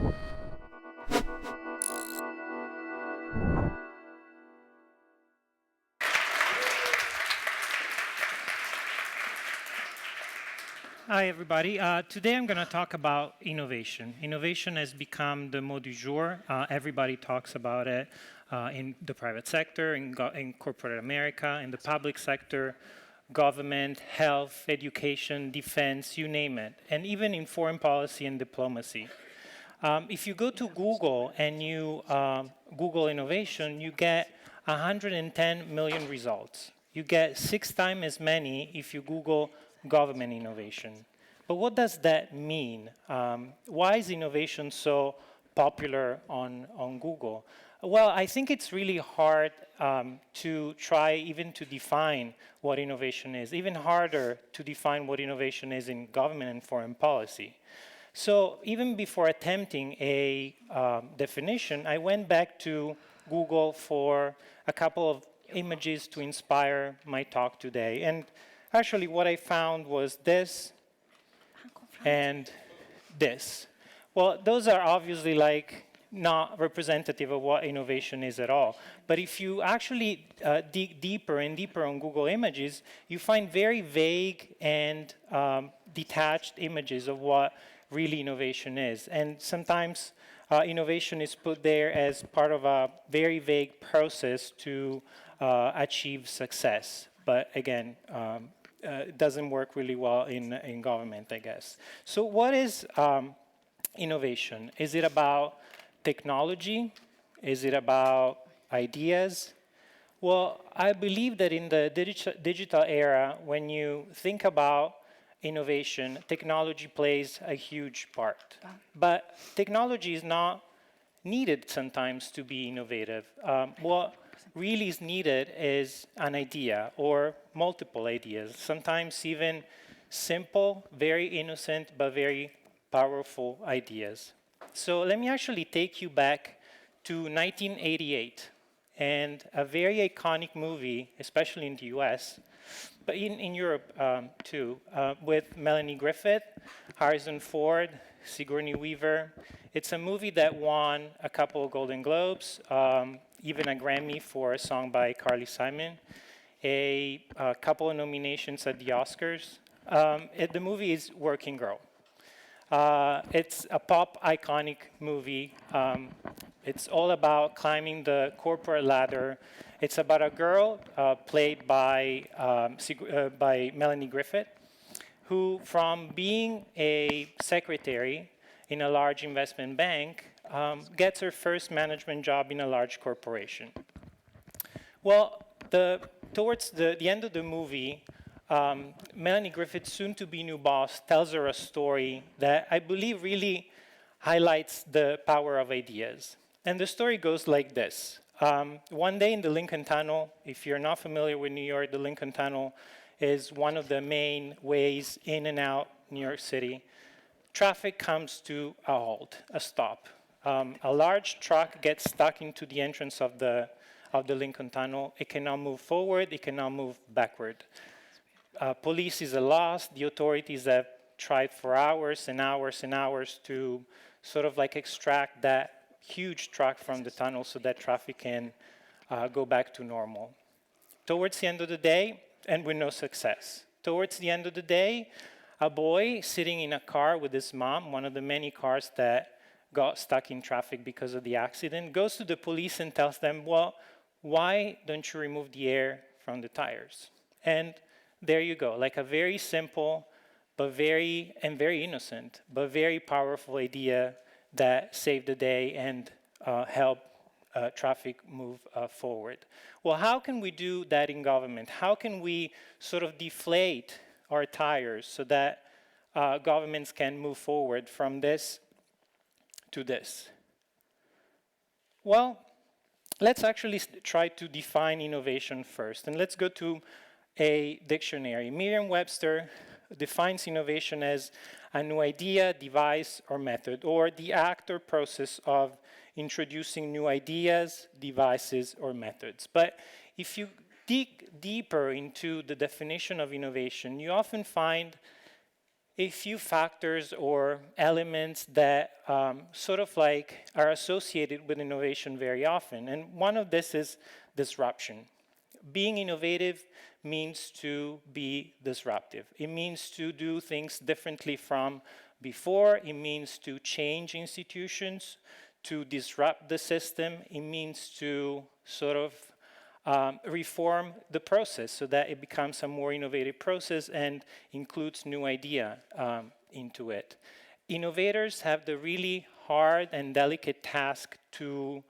Hi, everybody. Today I'm going to talk about innovation. Innovation has become the mot du jour. Everybody talks about it in the private sector, in corporate America, in the public sector, government, health, education, defense, you name it, and even in foreign policy and diplomacy. If you go to Google and you Google innovation, you get 110 million results. You get 6 times as many if you Google government innovation. But what does that mean? Why is innovation so popular on Google? Well, I think it's really hard to try even to define what innovation is, even harder to define what innovation is in government and foreign policy. So even before attempting a definition, I went back to Google for a couple of images to inspire my talk today. And actually what I found was this and this. Well, those are obviously like not representative of what innovation is at all. But if you actually dig deeper and deeper on Google Images, you find very vague and detached images of what really innovation is. And sometimes innovation is put there as part of a very vague process to achieve success. But again, it doesn't work really well in government, I guess. So what is innovation? Is it about technology? Is it about ideas? Well, I believe that in the digital era, when you think about innovation, technology plays a huge part. But technology is not needed sometimes to be innovative. What really is needed is an idea or multiple ideas, sometimes even simple, very innocent, but very powerful ideas. So let me actually take you back to 1988 and a very iconic movie, especially in the US, but in Europe too, with Melanie Griffith, Harrison Ford, Sigourney Weaver. It's a movie that won a couple of Golden Globes, even a Grammy for a song by Carly Simon, a couple of nominations at the Oscars. The movie is Working Girl. It's a pop iconic movie. It's all about climbing the corporate ladder. It's about a girl played by Melanie Griffith, who from being a secretary in a large investment bank gets her first management job in a large corporation. Well, towards the end of the movie, Melanie Griffith's soon-to-be new boss tells her a story that I believe really highlights the power of ideas. And the story goes like this. One day in the Lincoln Tunnel, if you're not familiar with New York, the Lincoln Tunnel is one of the main ways in and out New York City. Traffic comes to a halt, a stop. A large truck gets stuck into the entrance of the Lincoln Tunnel. It cannot move forward, it cannot move backward. Police is lost. The authorities have tried for hours and hours and hours to sort of like extract that huge truck from the tunnel so that traffic can go back to normal. Towards the end of the day, and with no success. Towards the end of the day, a boy sitting in a car with his mom, one of the many cars that got stuck in traffic because of the accident, goes to the police and tells them, well, why don't you remove the air from the tires? And there you go, like a very simple, but very innocent, but very powerful idea that saved the day and helped traffic move forward. Well, how can we do that in government? How can we sort of deflate our tires so that governments can move forward from this to this? Well, let's actually try to define innovation first. And let's go to a dictionary. Merriam-Webster defines innovation as a new idea, device, or method, or the act or process of introducing new ideas, devices, or methods. But if you dig deeper into the definition of innovation, you often find a few factors or elements that sort of like are associated with innovation very often. And one of this is disruption. Being innovative means to be disruptive. It means to do things differently from before. It means to change institutions, to disrupt the system. It means to sort of reform the process so that it becomes a more innovative process and includes new idea into it. Innovators have the really hard and delicate task to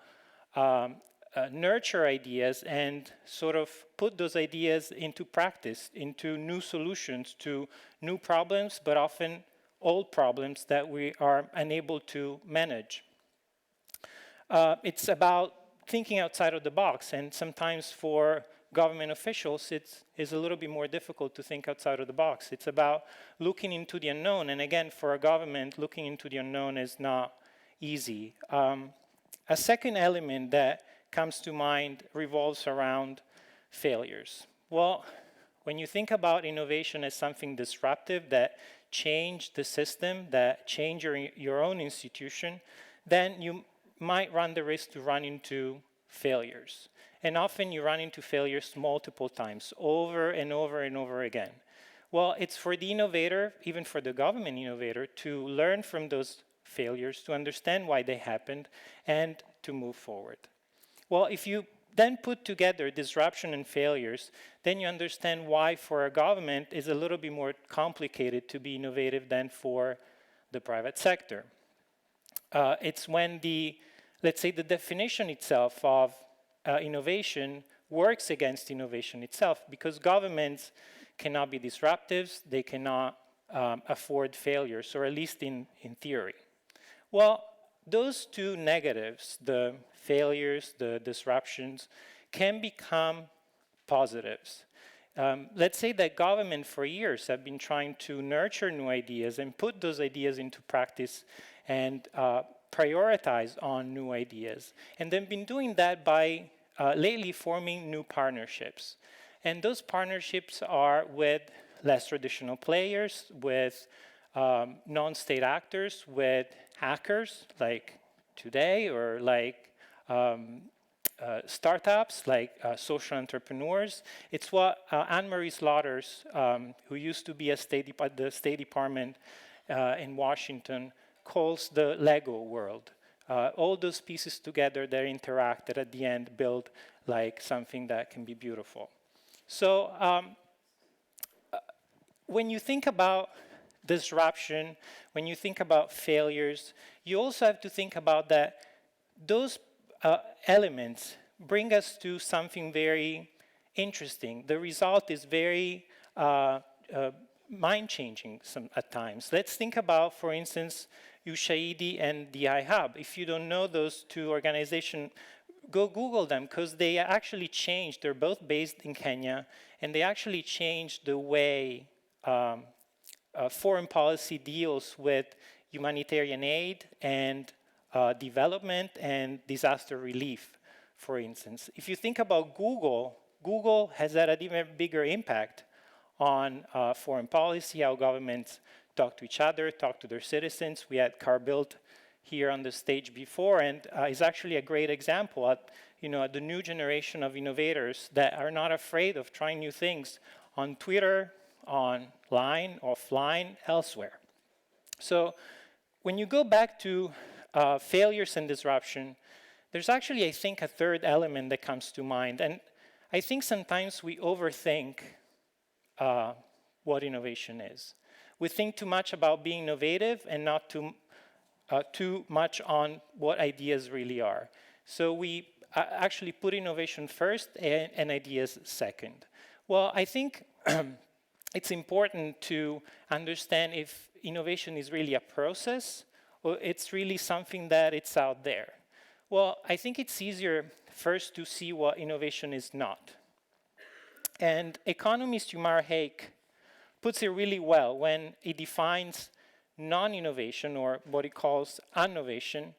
nurture ideas and sort of put those ideas into practice, into new solutions to new problems, but often old problems that we are unable to manage. It's about thinking outside of the box, and sometimes for government officials it is a little bit more difficult to think outside of the box. It's about looking into the unknown, and again, for a government, looking into the unknown is not easy. A second element that comes to mind revolves around failures. Well, when you think about innovation as something disruptive that change the system, that change your own institution, then you might run the risk to run into failures. And often you run into failures multiple times, over and over and over again. Well, it's for the innovator, even for the government innovator, to learn from those failures, to understand why they happened, and to move forward. Well, if you then put together disruption and failures, then you understand why for a government it's a little bit more complicated to be innovative than for the private sector. It's when let's say the definition itself of innovation works against innovation itself, because governments cannot be disruptives, they cannot afford failures, or at least in theory. Well, those two negatives, the failures, the disruptions, can become positives. Let's say that government for years have been trying to nurture new ideas and put those ideas into practice and prioritize on new ideas. And they've been doing that by lately forming new partnerships. And those partnerships are with less traditional players, with non-state actors, with hackers like today, or like startups, like social entrepreneurs. It's what Anne-Marie Slaughters, who used to be at the State Department in Washington, calls the Lego world. All those pieces together that interact, that at the end build like something that can be beautiful. So when you think about disruption, when you think about failures, you also have to think about that those elements bring us to something very interesting. The result is very mind-changing at times. Let's think about, for instance, USAID and the iHub. If you don't know those two organizations, go Google them, because they actually changed. They're both based in Kenya, and they actually changed the way foreign policy deals with humanitarian aid and development and disaster relief, for instance. If you think about Google, Google has had an even bigger impact on foreign policy, how governments talk to each other, talk to their citizens. We had Carbuilt here on the stage before, and is actually a great example at the new generation of innovators that are not afraid of trying new things on Twitter, online, offline, elsewhere. So when you go back to failures and disruption, there's actually, I think, a third element that comes to mind. And I think sometimes we overthink what innovation is. We think too much about being innovative and not too much on what ideas really are. So we actually put innovation first and ideas second. Well, I think it's important to understand if innovation is really a process or it's really something that it's out there. Well, I think it's easier first to see what innovation is not. And economist Umar Haque puts it really well when he defines non-innovation, or what he calls innovation,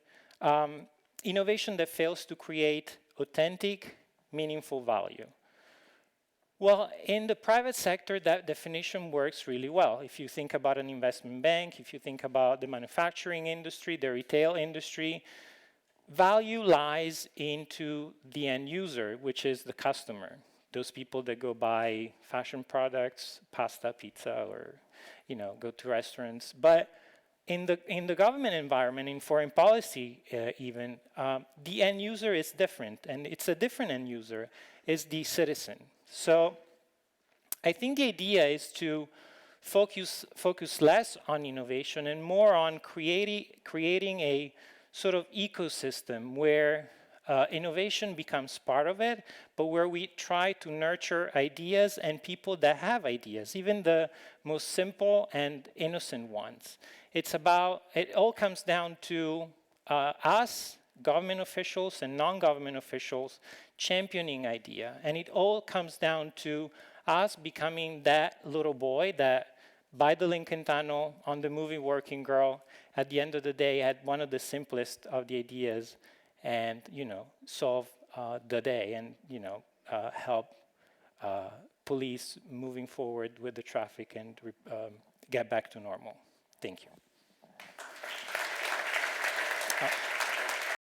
innovation that fails to create authentic, meaningful value. Well, in the private sector, that definition works really well. If you think about an investment bank, if you think about the manufacturing industry, the retail industry, value lies into the end user, which is the customer. Those people that go buy fashion products, pasta, pizza, or go to restaurants. But in the government environment, in foreign policy even, the end user is different, and it's a different end user, is the citizen. So I think the idea is to focus less on innovation and more on creating a sort of ecosystem where innovation becomes part of it, but where we try to nurture ideas and people that have ideas, even the most simple and innocent ones. It all comes down to us, government officials and non-government officials, championing idea. And it all comes down to us becoming that little boy that by the Lincoln Tunnel on the movie Working Girl, at the end of the day, had one of the simplest of the ideas and, solve the day and, help police moving forward with the traffic and get back to normal. Thank you.